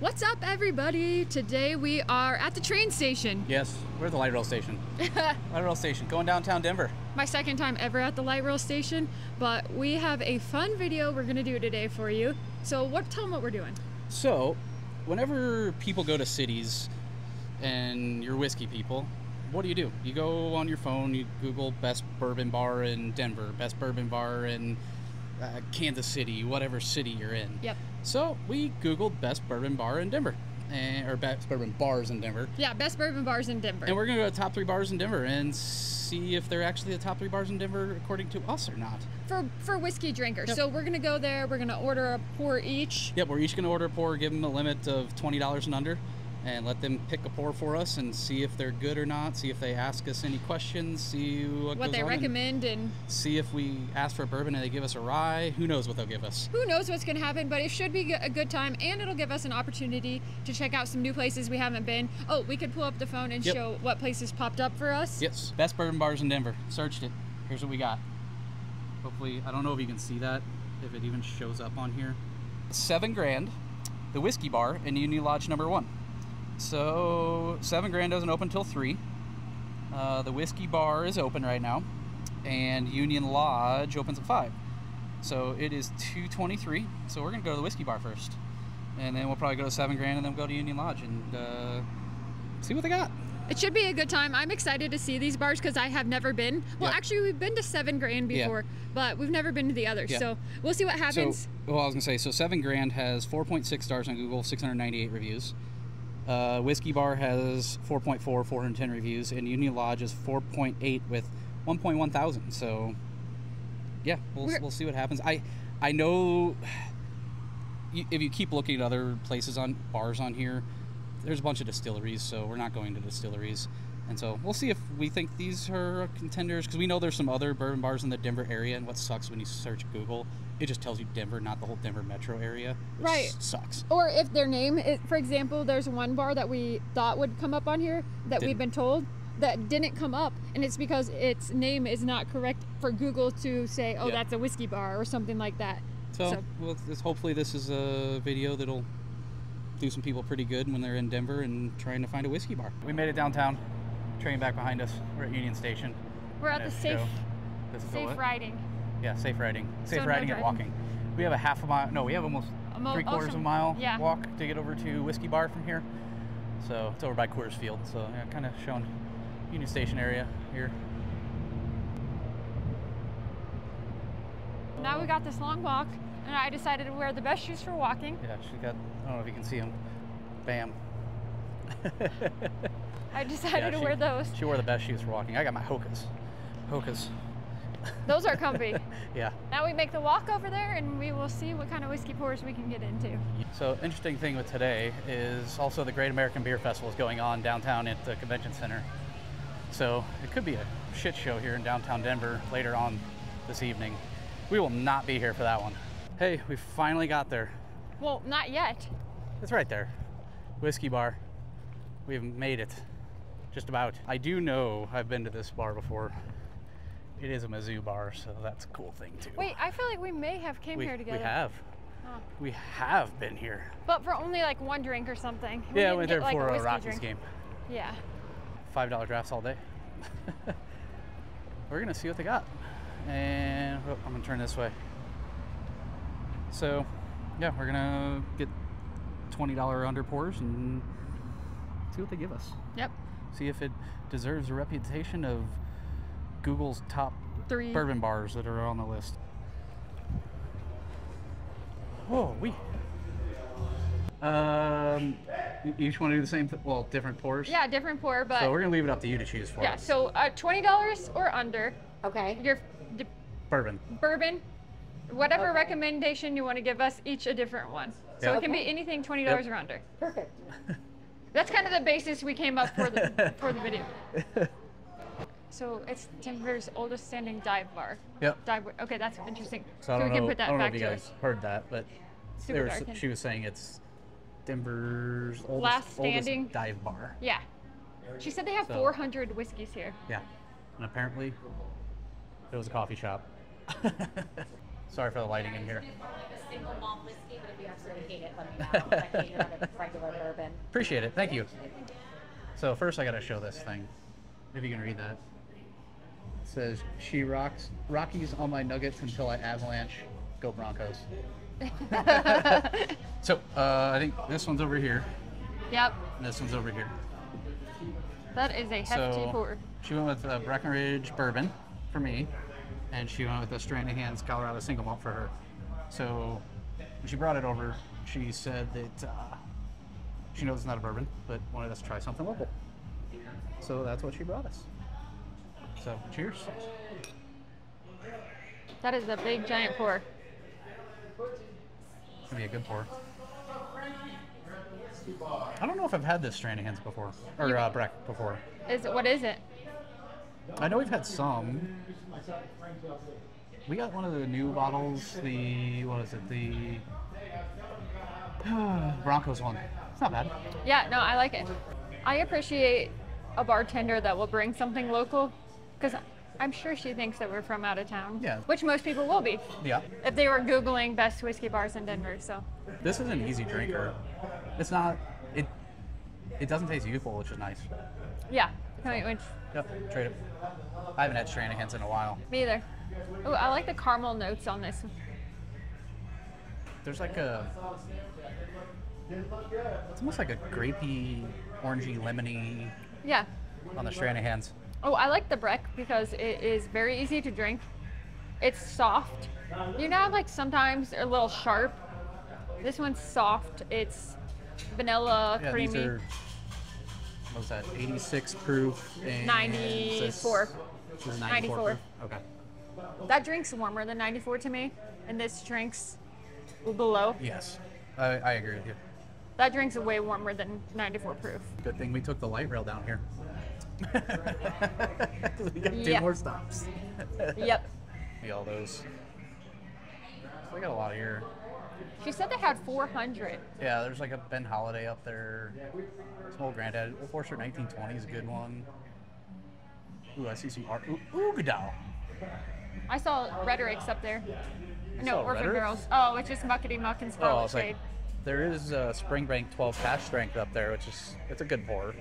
What's up, everybody? Today we are at the train station. Yes, we're at the light rail station. Light rail station, going downtown Denver. My second time ever at the light rail station, but we have a fun video we're gonna do today for you. So tell them what we're doing. So, whenever people go to cities and you're whiskey people, what do? You go on your phone, you Google best bourbon bar in Denver, best bourbon bar in Kansas City, whatever city you're in. Yep. So we Googled best bourbon bar in Denver, or best bourbon bars in Denver. Yeah, best bourbon bars in Denver. And we're gonna go to the top 3 bars in Denver and see if they're actually the top 3 bars in Denver according to us or not. For whiskey drinkers. Yep. So we're gonna go there, we're gonna order a pour each. Yep, we're each gonna order a pour, give them a limit of $20 and under, and let them pick a pour for us and see if they're good or not, see if they ask us any questions, see what they recommend, and see if we ask for a bourbon and they give us a rye. Who knows what they'll give us? Who knows what's going to happen, but it should be a good time, and it'll give us an opportunity to check out some new places we haven't been. Oh, we could pull up the phone and show what places popped up for us. Yes, best bourbon bars in Denver. Searched it. Here's what we got. Hopefully, I don't know if you can see that, if it even shows up on here. 7 Grand, the Whiskey Bar in Union Lodge number 1. So 7 Grand doesn't open till 3. The Whiskey Bar is open right now, and Union Lodge opens at 5. So it is 2:23. So we're gonna go to the Whiskey Bar first, and then we'll probably go to 7 Grand and then go to Union Lodge and see what they got. It should be a good time. I'm excited to see these bars because I have never been. Well, actually, we've been to 7 Grand before, but we've never been to the others. So we'll see what happens. So, well, I was gonna say, so 7 Grand has 4.6 stars on Google, 698 reviews. Whiskey Bar has 4.4, 410 reviews, and Union Lodge is 4.8 with 1.1 thousand. So, yeah, we'll see what happens. I know if you keep looking at other places on bars on here, there's a bunch of distilleries, so we're not going to distilleries. And so we'll see if we think these are contenders, because we know there's some other bourbon bars in the Denver area, and what sucks when you search Google, it just tells you Denver, not the whole Denver metro area, which sucks. Or if their name, for example, there's one bar that we thought would come up on here that we've been told that didn't come up, and it's because its name is not correct for Google to say, oh, that's a whiskey bar or something like that. So hopefully this is a video that'll do some people pretty good when they're in Denver and trying to find a whiskey bar. We made it downtown. Train back behind us. We're at Union Station. We're at the safe riding. Yeah, safe riding. Safe riding and walking. We have a half a mile. No, we have almost 3/4 of a mile walk to get over to Whiskey Bar from here. So it's over by Coors Field. So yeah, kind of showing Union Station area here. Now we got this long walk, and I decided to wear the best shoes for walking. Yeah, she got, I don't know if you can see them. Bam. I decided to wear those. She wore the best shoes for walking. I got my Hokas. Those are comfy. Yeah. Now we make the walk over there, and we will see what kind of whiskey pours we can get into. So interesting thing with today is also the Great American Beer Festival is going on downtown at the convention center. So it could be a shit show here in downtown Denver later on this evening. We will not be here for that one. Hey, we finally got there. Well, not yet. It's right there. Whiskey Bar. We've made it. Just about. I do know I've been to this bar before. It is a Mizzou bar, so that's a cool thing too. Wait, I feel like we may have came here together. We have. Oh. We have been here. But for only like one drink or something. Yeah, we went there for a Rockies game. Yeah. $5 drafts all day. We're gonna see what they got. And I'm gonna turn this way. So yeah, we're gonna get $20 under pours and see what they give us. Yep. See if it deserves a reputation of Google's top 3 bourbon bars that are on the list. Whoa, you each want to do the same, well, different pours? Yeah, different pour, but... So we're going to leave it up to you to choose for us. Yeah, so $20 or under. Okay. Your bourbon. Bourbon. Whatever recommendation you want to give us, each a different one. So it can be anything $20 or under. Perfect. That's kind of the basis we came up for the video. So it's Denver's oldest standing dive bar. Yep. Okay, that's interesting. So we can put that back to us. I don't know if you guys heard that, but she was saying it's Denver's oldest dive bar. Yeah. She said they have 400 whiskeys here. Yeah. And apparently it was a coffee shop. Sorry for the lighting in here. Like a single malt whiskey, but if you have some really hate it, let me know. I hate it on a regular bourbon. Appreciate it. Thank you. So first I got to show this thing. If you can read that. It says, "She rocks Rockies on my Nuggets until I avalanche. Go Broncos." So I think this one's over here. Yep. And this one's over here. That is a hefty pour. She went with Breckenridge Bourbon for me, and she went with the Stranahan's Colorado Single Malt for her. So when she brought it over, she said that she knows it's not a bourbon, but wanted us to try something local. So that's what she brought us. So cheers. That is a big giant pour. It's gonna be a good pour. I don't know if I've had this Stranahan's before, or Breck before. What is it? I know we've had some. We got one of the new bottles, the Broncos one. It's not bad. Yeah, no, I like it. I appreciate a bartender that will bring something local, because I'm sure she thinks that we're from out of town. Yeah. Which most people will be. Yeah. If they were Googling best whiskey bars in Denver, so. This is an easy drinker. It's not, it doesn't taste youthful, which is nice. Yeah. Yep, trade it. I haven't had Stranahan's in a while. Me either. Oh, I like the caramel notes on this. There's like it's almost like a grapey, orangey, lemony. Yeah. On the Stranahan's. Oh, I like the Breck because it is very easy to drink. It's soft. You know, like sometimes they're a little sharp. This one's soft. It's vanilla, creamy. These are, what was that, 86 proof? And 94. This is 94 proof? Okay. That drink's warmer than 94 to me, and this drink's below. Yes, I agree with you. That drink's way warmer than 94 proof. Good thing we took the light rail down here. We got two more stops. Yep. See all those. So we got a lot here. She said they had 400. Yeah, there's like a Ben Holiday up there. Small Granddad. Old Forester 1920 is a good one. Ooh, I see some art. Ooh, Goodall. I saw Rhetoric's up there. No, Orphan Rhetoric? Girls. Oh, it's just Muckety Muck and Scarlet Shade. There is Springbank 12 cash strength up there, which is, it's a good pour.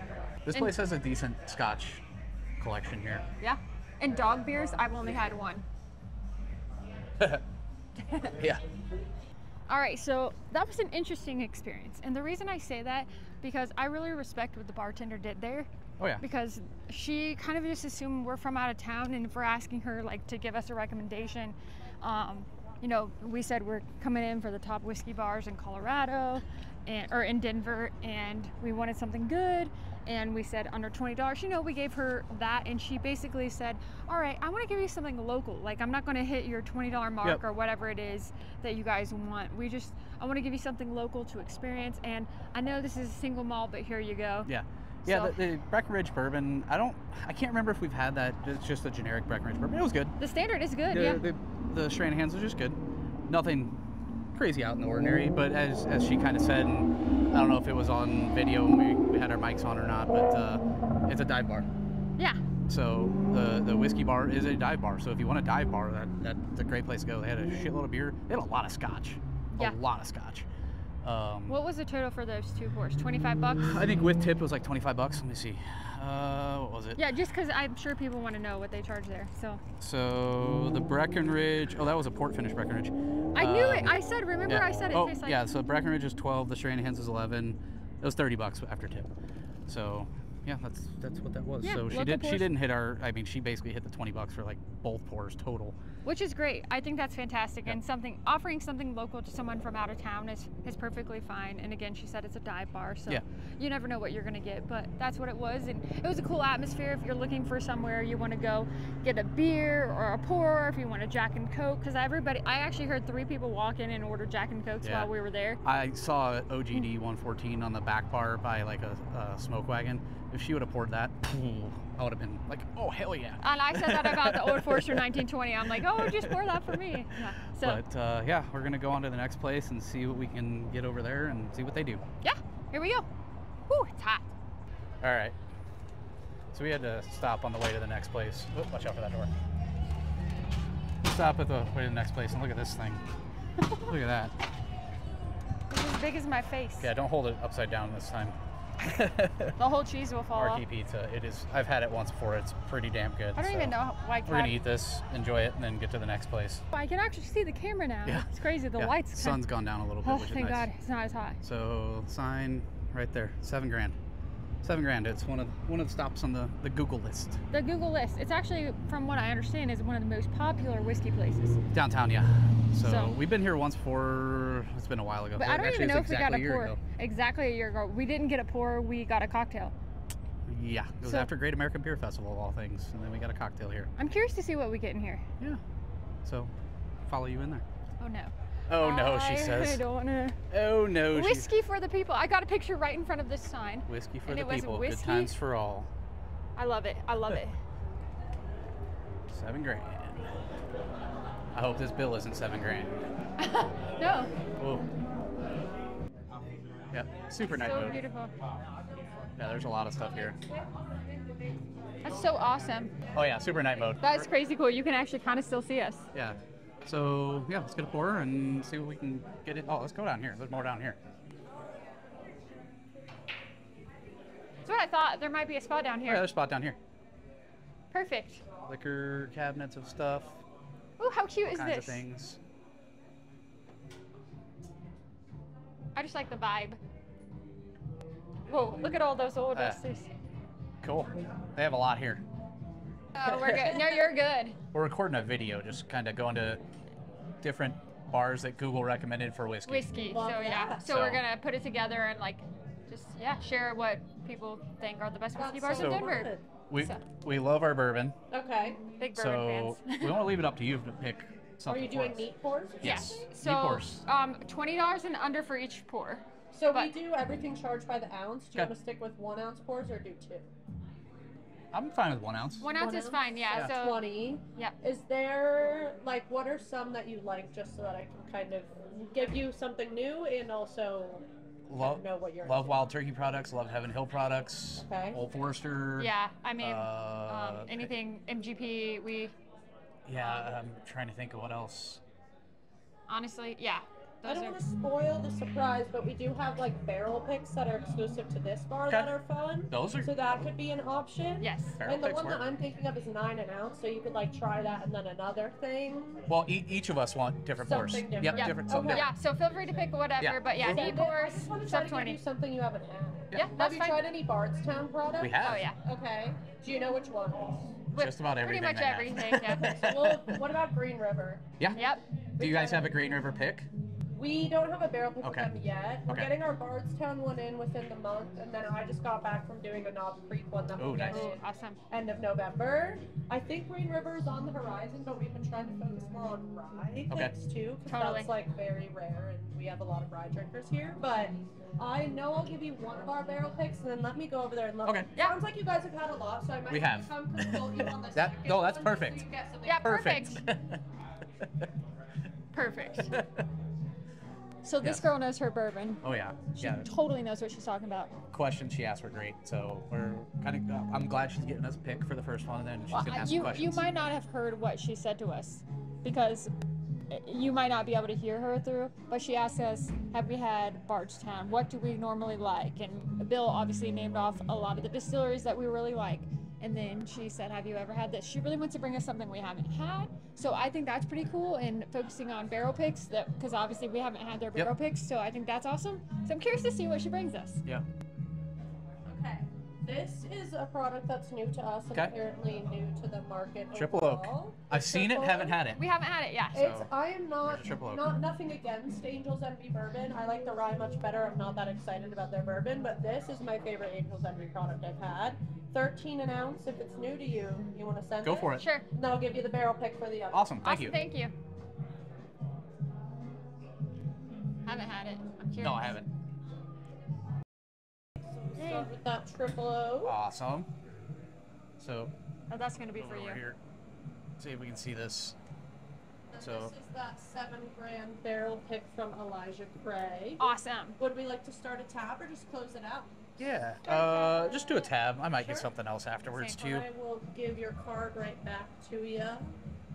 This place has a decent Scotch collection here. Yeah. And dog beers, I've only had one. Yeah. All right, so that was an interesting experience. And the reason I say that, because I really respect what the bartender did there. Oh, yeah. Because she kind of just assumed we're from out of town, and if we're asking her like to give us a recommendation, you know, we said we're coming in for the top whiskey bars in Colorado or in Denver, and we wanted something good, and we said under $20. You know, we gave her that, and she basically said, all right, I want to give you something local. Like, I'm not going to hit your $20 mark or whatever it is that you guys want. I want to give you something local to experience, and I know this is a single malt, but here you go. Yeah. Yeah, the Breckenridge Bourbon, I can't remember if we've had that. It's just a generic Breckenridge Bourbon. It was good. The standard is good, yeah. The Stranahan's was just good. Nothing crazy out in the ordinary, but as she kind of said, and I don't know if it was on video when we had our mics on or not, but it's a dive bar. Yeah. So the whiskey bar is a dive bar. So if you want a dive bar, that's a great place to go. They had a shitload of beer. They had a lot of scotch. A lot of scotch. What was the total for those two pours? 25 bucks? I think with tip it was like 25 bucks. Let me see. What was it? Yeah, just because I'm sure people want to know what they charge there. So the Breckenridge. Oh, that was a port finish Breckenridge. I knew it. I said. Remember, I said it. Oh, tastes like... yeah. So Breckenridge is 12. The Stranahan's is 11. It was 30 bucks after tip. So yeah, that's what that was. Yeah, so she didn't hit our. I mean, she basically hit the 20 bucks for like both pours total. Which is great. I think that's fantastic. And offering something local to someone from out of town is perfectly fine. And again, she said it's a dive bar, so you never know what you're gonna get, but that's what it was. And it was a cool atmosphere if you're looking for somewhere you want to go get a beer or a pour, if you want a Jack and Coke, because I actually heard 3 people walk in and order Jack and Cokes while we were there. I saw OGD 114 on the back bar by like a smoke wagon. If she would have poured that, I would have been like, oh, hell yeah. And I said that about the Old Forester 1920. I'm like, oh, just pour that for me. Yeah. So, but yeah, we're going to go on to the next place and see what we can get over there and see what they do. Yeah, here we go. Whew, it's hot. All right. So we had to stop on the way to the next place. Oh, watch out for that door. Stop at the way to the next place and look at this thing. Look at that. big as my face. Yeah, don't hold it upside down this time. The whole cheese will fall off. RT pizza. It is. I've had it once before. It's pretty damn good. I don't even know why. We're gonna eat this, enjoy it, and then get to the next place. I can actually see the camera now. Yeah. It's crazy. The lights. Sun's gone down a little bit, Oh, which is thank nice. God, it's not as hot. So sign right there, $7,000. $7,000. It's one of the stops on the Google list. The Google list. It's actually, from what I understand, is one of the most popular whiskey places. Downtown, yeah. So So- we've been here once before. It's been a while ago. But I don't Actually, even know it's if we got a exactly year pour. ago. Exactly a year ago. We didn't get a pour. We got a cocktail. Yeah, it was So- after Great American Beer Festival of all things, and then we got a cocktail here. I'm curious to see what we get in here. Yeah. So follow you in there. Oh no. Oh no, she I says. don't want to. Oh no. Whiskey for the people. I got a picture right in front of this sign. Whiskey for And the it was people. whiskey. Good times for all. I love it. I love it. $7,000. I hope this bill isn't $7,000. No. Oh. Yep. Super night So mode. beautiful. Yeah, there's a lot of stuff here. That's so awesome. Oh yeah, super night mode. That's crazy cool. You can actually kind of still see us. Yeah. So yeah, let's get a pour and see what we can get it. Oh, let's go down here. There's more down here. That's what I thought. There might be a spot down Oh, yeah, here. there's a spot down here. Perfect. Liquor cabinets of stuff. Oh, how cute is Kinds of this? things. I just like the vibe. Whoa, look at all those old dusters. Cool. They have a lot here. Oh, we're good. No, you're good. We're recording a video, just kind of going to different bars that Google recommended for whiskey. Whiskey. Love So yeah. that. So we're So- gonna put it together and like just share what people think are the best whiskey bars in so Denver. We So- we love our bourbon, Okay. Big so bourbon fans. we want to leave it up to you to pick Are something. you for doing us. neat pours? Yes. So Neat pours. $20 and under for each pour. So we But- do everything charged by the ounce. Do you Okay. want to stick with 1 ounce pours or do 2? I'm fine with 1 ounce. 1 ounce is fine. Yeah. Yeah. So 20. Yep. Is there, like, what are some that you like just so that I can kind of give you something new and also Love, know what you're love into? Wild Turkey products. Love Heaven Hill products. Okay. Old Forester. Yeah. I mean, Uh, anything MGP. We Yeah, I'm trying to think of what else. honestly, yeah. I Those don't are. want to spoil the surprise, but we do have like barrel picks that are exclusive to this bar that are fun. Those are So that could be an option. Yes. barrel And the picks one that work. I'm thinking of is 9 an ounce, so you could like try that and then another thing. Well, each of us want different pours. Something Yep, different. Yeah. different. Something Okay. different. Yeah. So feel free to pick whatever. Yeah. But yeah, We're- neat I pours, just want to try sub to give 20. you something you haven't had. Yeah, Yeah. that's Have you fine. tried any Bardstown products? We have. Oh yeah. Okay. Do you know which ones? With Just about everything. Pretty much they have. everything. Yeah. Well, what about Green River? Yeah. Yep. Do you guys have a Green River pick? We don't have a barrel pick Okay. with them yet. We're Okay. getting our Bardstown one in within the month, and then I just got back from doing a Knob Creek one that Oh, we'll nice. get Ooh, in awesome. end of November. I think Green River is on the horizon, but we've been trying to focus more on rye Okay. picks too, because Totally. that's like very rare, and we have a lot of rye drinkers here. But I know I'll give you one of our barrel picks, and then let me go over there and look. Okay. Yeah. Sounds like you guys have had a lot, so I might We have have. to come consult you on the That- second no, that's one, just so perfect. you get something Yeah, Perfect. Perfect. So this Yes. girl knows her bourbon. Oh yeah. She Yeah. totally knows what she's talking about. Questions she asked were great. So we're kind of. I'm glad she's getting us a pick for the first one, and then she's gonna ask some You questions. might not have heard what she said to us because you might not be able to hear her through, but she asked us, have we had Bardstown? What do we normally like? And Bill obviously named off a lot of the distilleries that we really like. And then she said, have you ever had this? She really wants to bring us something we haven't had. So I think that's pretty cool, and focusing on barrel picks, because obviously we haven't had their Yep. barrel picks, so I think that's awesome. So I'm curious to see what she brings us. Yeah. Okay. This is a product that's new to us and Okay. apparently new to the market Triple overall. Oak. I've seen it, Triple haven't Oak. had it. We haven't had it, yeah. It's So, I am not Triple Oak. nothing against Angel's Envy bourbon. I like the rye much better. I'm not that excited about their bourbon, but this is my favorite Angel's Envy product I've had. 13 an ounce. If it's new to you, you want to send Go for it. Sure. And I'll give you the barrel pick for the other. Awesome. Thank Awesome, you. thank you. Haven't had it. I'm curious. No, I haven't. Start with that triple O. Awesome. So Oh, that's going to be over for you. here. See if we can see this. And So- this is that 7 grand barrel pick from Elijah Cray. Awesome. Would we like to start a tab or just close it out? Yeah. Just do a tab. I might get Sure. something else afterwards Same. too. I will give your card right back to you.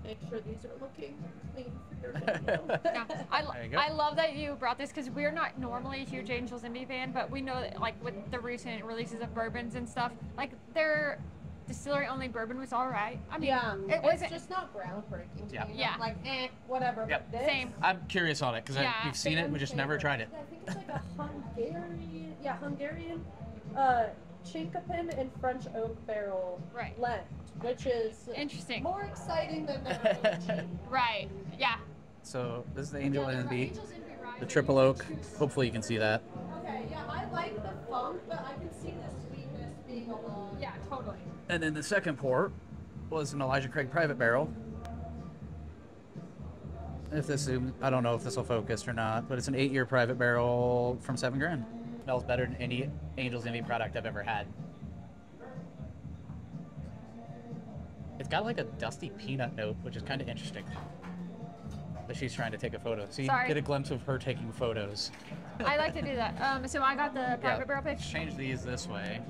Make sure these are looking clean for your video. Yeah, I love that you brought this because we're not normally a huge Angels Envy fan, but we know that like with the recent releases of bourbons and stuff, like their distillery only bourbon was all right. I mean, Yeah, it wasn't it's just not groundbreaking. Yeah. Yeah. Like whatever. Yep. But this, same. I'm curious on it because Yeah. we've seen it, we just never tried it. I think it's like a Hungarian, Chinkapin and French oak barrel Right. blend, which is Interesting. more exciting than the Right. Yeah. So this is the Angel Envy, Angels Envy rye. the triple oak. Hopefully you can see that. Okay, yeah, I like the funk, but I can see the sweetness being a lot. Yeah. Totally. And then the second pour was an Elijah Craig private barrel. If this, I don't know if this will focus or not, but it's an 8-year private barrel from 7 grand. Smells better than any Angels Envy product I've ever had. It's got like a dusty peanut note, which is kind of interesting. But she's trying to take a photo. So you Sorry. get a glimpse of her taking photos. I like to do that. So I got the private barrel pick. Let's change these this way.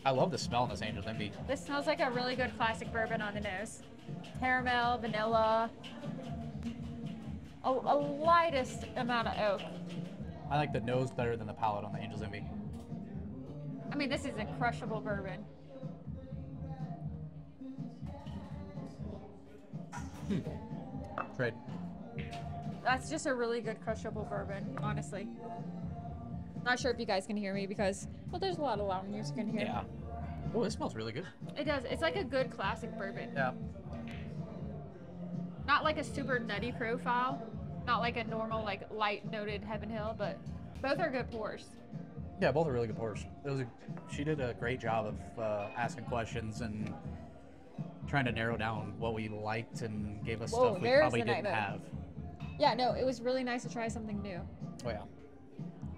I love the smell in this Angels Envy. This smells like a really good classic bourbon on the nose. Caramel, vanilla, a lightest amount of oak. I like the nose better than the palate on the Angels Envy. I mean, this is a crushable bourbon. Trade. That's just a really good crushable bourbon, honestly. Not sure if you guys can hear me because, well, there's a lot of loud music in here. Yeah. Oh, it smells really good. It does. It's like a good classic bourbon. Yeah. Not like a super nutty profile. Not like a normal, like, light noted Heaven Hill, but both are good pours. Yeah, both are really good pours. She did a great job of asking questions and trying to narrow down what we liked and gave us stuff we there's probably the night didn't mode. have. Yeah, no, it was really nice to try something new. Oh yeah.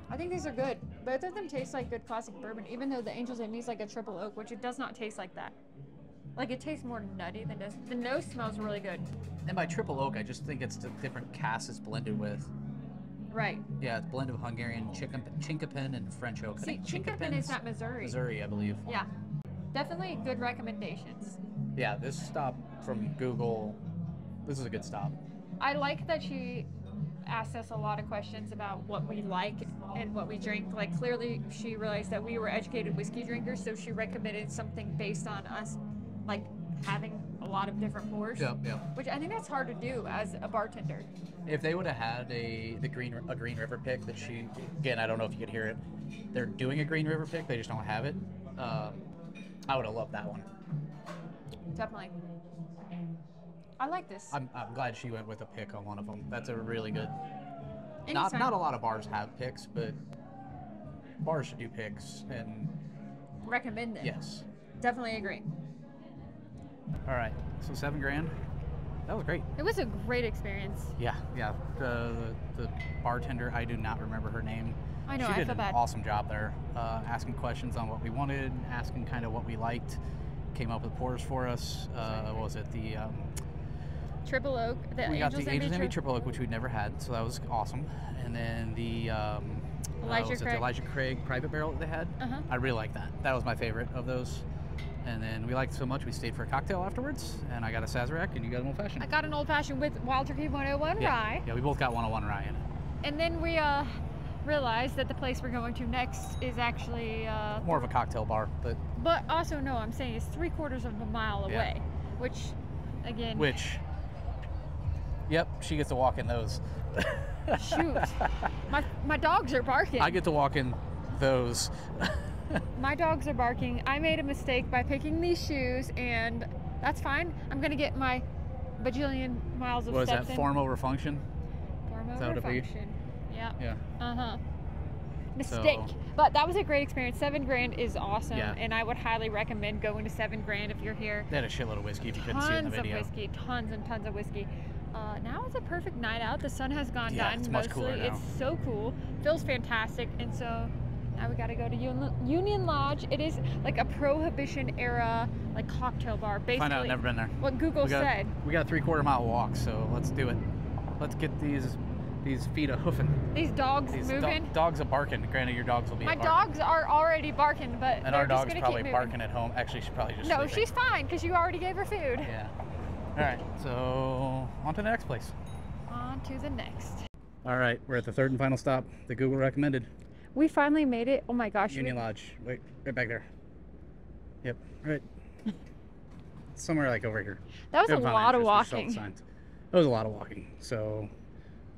I think these are good. Both of them taste like good classic bourbon, even though the Angels Envy is like a triple oak, which it does not taste like that. Like it tastes more nutty than this. The nose smells really good. And by triple oak, I just think it's the different casks it's blended with. Right. Yeah, it's a blend of Hungarian Chinkapin and French oak. I See, think Chinkapin is Chinkapin's at Missouri. Missouri, I believe. Yeah. Definitely good recommendations. Yeah, this stop from Google, this is a good stop. I like that she asked us a lot of questions about what we like and what we drink. Like clearly she realized that we were educated whiskey drinkers, so she recommended something based on us like having a lot of different pours. Yep, yep. Which I think that's hard to do as a bartender. If they would have had a Green River pick that she, again, I don't know if you could hear it, they're doing a Green River pick, they just don't have it. I would have loved that one. Definitely. I like this. I'm glad she went with a pick on one of them. That's a really good. Anytime. Not a lot of bars have picks, but bars should do picks. And Recommend it. yes. Definitely agree. All right. So 7 grand. That was great. It was a great experience. Yeah, yeah. The bartender, I do not remember her name. I know, She I did feel an bad. awesome job there, asking questions on what we wanted, asking kind of what we liked. Came up with pours for us. What was it? The Triple Oak. we got the Envy Angels Envy tri- Triple Oak, which we'd never had, so that was awesome. And then the Elijah the Craig. Elijah Craig private barrel that they had. Uh-huh. I really liked that. That was my favorite of those. And then we liked it so much we stayed for a cocktail afterwards. And I got a Sazerac, and you got an old fashioned. I got an old fashioned with Wild Turkey 101 rye. Yeah, we both got 101 rye in it. And then we realized that the place we're going to next is actually More of a cocktail bar, but also no, I'm saying it's 3/4 of a mile Yeah. away, which again, yep, she gets to walk in those. shoot, my dogs are barking. I get to walk in those. My dogs are barking. I made a mistake by picking these shoes, and that's fine. I'm gonna get my bajillion miles of What is steps that? in. Form over function? Form that what over it be? function. Yeah. Yeah. Uh-huh. Mistake. But that was a great experience. 7 grand is awesome, Yeah. and I would highly recommend going to 7 grand if you're here. They had a shitload of whiskey if you couldn't see it in the Tons of video. whiskey, tons and tons of whiskey. Now is a perfect night out. The sun has gone Yeah, down it's much mostly. cooler now. It's so cool. Feels fantastic. And so now we got to go to Union Lodge. It is like a Prohibition era like cocktail bar. Basically, Find out, never been there. what Google said. We got a 3/4 mile walk, so let's do it. Let's get these These feet are hoofing. These dogs moving. Dogs are barking. Granted, your dogs will be. My dogs are already barking, but and our dog's probably barking at home. Actually, she's probably just. No, sleeping. she's fine because you already gave her food. Yeah. All right. So on to the next place. On to the next. All right, we're at the third and final stop that Google recommended. We finally made it. Oh my gosh. Union Lodge. Wait, right back there. Yep. Right. Somewhere like over here. That was a lot of walking. That was a lot of walking. So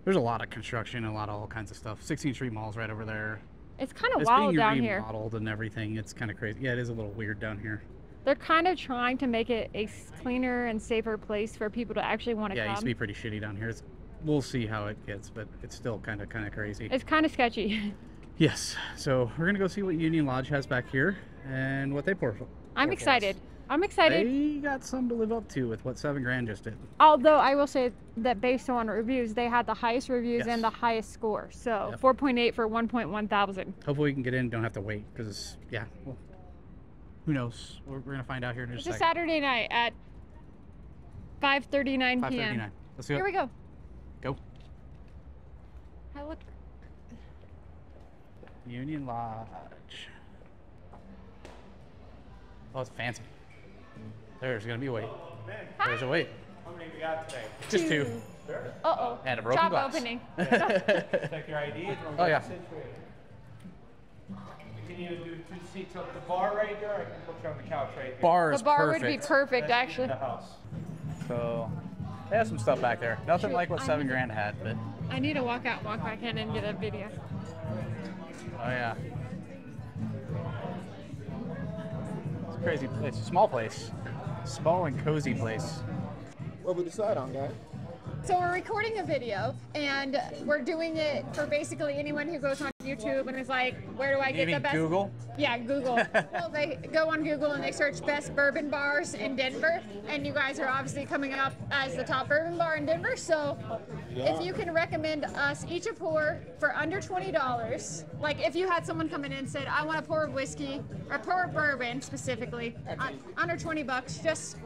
there's a lot of construction, a lot of all kinds of stuff. 16th Street Mall's right over there. It's kind of wild down here. It's being remodeled and everything. It's kind of crazy. Yeah, it is a little weird down here. They're kind of trying to make it a cleaner and safer place for people to actually want to come. Yeah, it used to be pretty shitty down here. We'll see how it gets, but it's still kind of crazy. It's kind of sketchy. Yes. So we're gonna go see what Union Lodge has back here and what they pour. I'm excited. I'm excited. They got some to live up to with what 7 grand just did. Although I will say that based on reviews, they had the highest reviews and the highest score. So 4.8 for 1.1 thousand. Hopefully we can get in. Don't have to wait because well, who knows? We're gonna find out here in just a second. It's a Saturday night at 5:39 p.m. 5:39. Let's go. Here we go. Go. I look. Union Lodge. Oh, it's fancy. There's gonna be a wait. There's a wait. How many we got today? Just 2. Uh-oh. And a broken Job glass. opening. Check your ID. Oh yeah. Can you do 2 seats up the bar right there? I can put you on the couch right here. Bar is The bar perfect. would be perfect, Best actually. in the house. So they have some stuff back there. Nothing like what 7 grand had, but. I need to walk out, walk back in, and get a video. Oh yeah. It's a crazy place. Small place. Small and cozy place. What we decide on, guys? So we're recording a video, and we're doing it for basically anyone who goes on YouTube and is like, where do I get the best? Google? Yeah, Google. Well, they go on Google and they search best bourbon bars in Denver, and you guys are obviously coming up as the top bourbon bar in Denver. So if you can recommend us each a pour for under $20, like if you had someone come in and said, I want to pour whiskey or pour bourbon specifically, under 20 bucks, just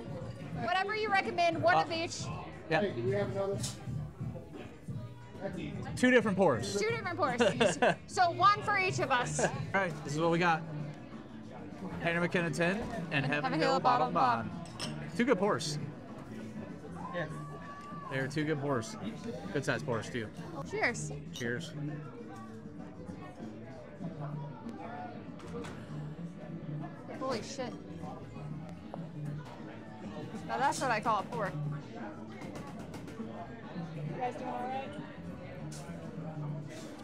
whatever you recommend, one of each. Yeah. Hey, do we have another? 2 different pours. 2 different pours. So one for each of us. All right, this is what we got. Henry McKenna 10 and Heaven Hill Bottle and Bond. 2 good pours. Yeah. They're 2 good pours. Good size pours too. Cheers. Cheers. Holy shit. Now that's what I call a pour. You guys doing all right?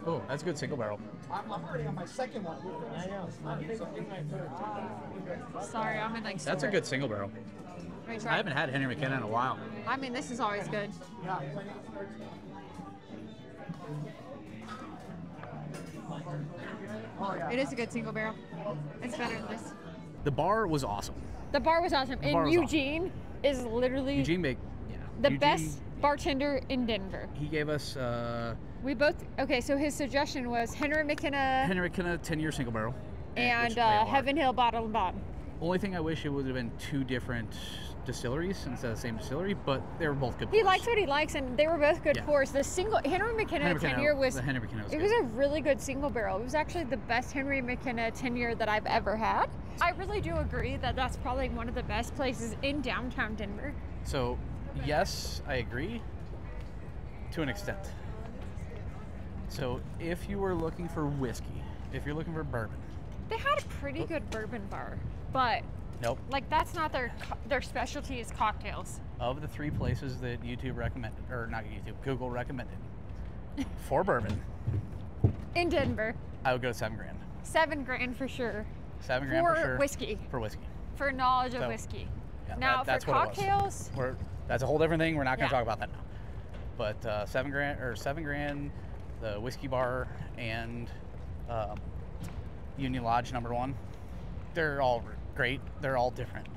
Oh, that's a good single barrel. I'm already on my second one. I know. I'm thinking my third. Sorry, I'm in like That's a good single barrel. Let me I try. haven't had Henry McKenna in a while. I mean, this is always good. Yeah. Oh, yeah. It is a good single barrel. It's better than this. The bar was awesome. The bar was awesome. The bar And was Eugene is literally Eugene made the best bartender in Denver. He gave us We both, okay, so his suggestion was Henry McKenna Henry McKenna 10-year single barrel. and which they are. Heaven Hill Bottle and Bond. Only thing I wish it would have been 2 different distilleries instead of the same distillery, but they were both good He pours. likes what he likes, and they were both good Yeah. pours. The single Henry McKenna 10-year was the Henry McKenna was it good. was a really good single barrel. It was actually the best Henry McKenna 10-year that I've ever had. I really do agree that that's probably one of the best places in downtown Denver. So, yes, I agree to an extent. So, if you were looking for whiskey, if you're looking for bourbon, They had a pretty good bourbon bar, but nope. like that's not their specialty is cocktails. Of the 3 places that YouTube recommended, or not YouTube, Google recommended for bourbon, In Denver, I would go 7 grand. 7 grand for sure. 7 grand for sure. Whiskey. For whiskey. For knowledge of So, whiskey. Yeah, Now that's for what it was. cocktails, That's a whole different thing. We're not going to Yeah. talk about that now. But 7 grand, the whiskey bar and Union Lodge #1. They're all great. They're all different.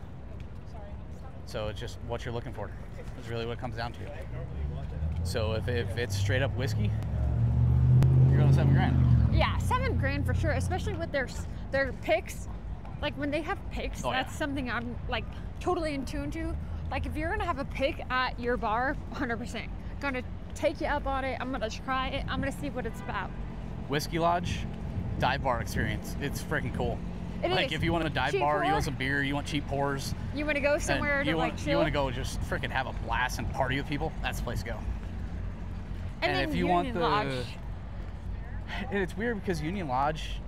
So it's just what you're looking for. Is really what it comes down to. So if it's straight up whiskey, you're going 7 grand. yeah, 7 grand for sure. Especially with their picks. Like when they have picks, Oh, yeah. that's something I'm like totally in tune to. Like if you're gonna have a pick at your bar, 100% gonna take you up on it. I'm gonna try it. I'm gonna see what it's about. Whiskey Lodge, dive bar experience. It's freaking cool. It Like is. if you want a dive Cheap bar, you pour. want some beer, you want cheap pours, You want to go somewhere and to you like want chill. to go just freaking have a blast and party with people, that's the place to go. and then if you Union want the, Lodge. and it's weird because Union Lodge,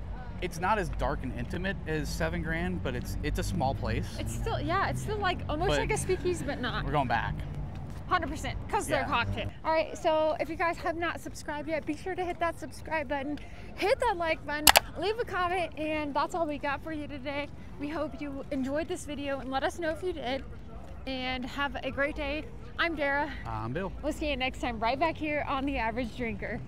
it's not as dark and intimate as 7 Grand, but it's a small place. It's still, yeah, it's still like almost But like a speakeasy, but not. We're going back. 100% because they're Yeah. cocktail. All right, so if you guys have not subscribed yet, be sure to hit that subscribe button, hit that like button, leave a comment, and that's all we got for you today. We hope you enjoyed this video and let us know if you did. And have a great day. I'm Dara. Bill. We'll see you next time right back here on The Average Drinker.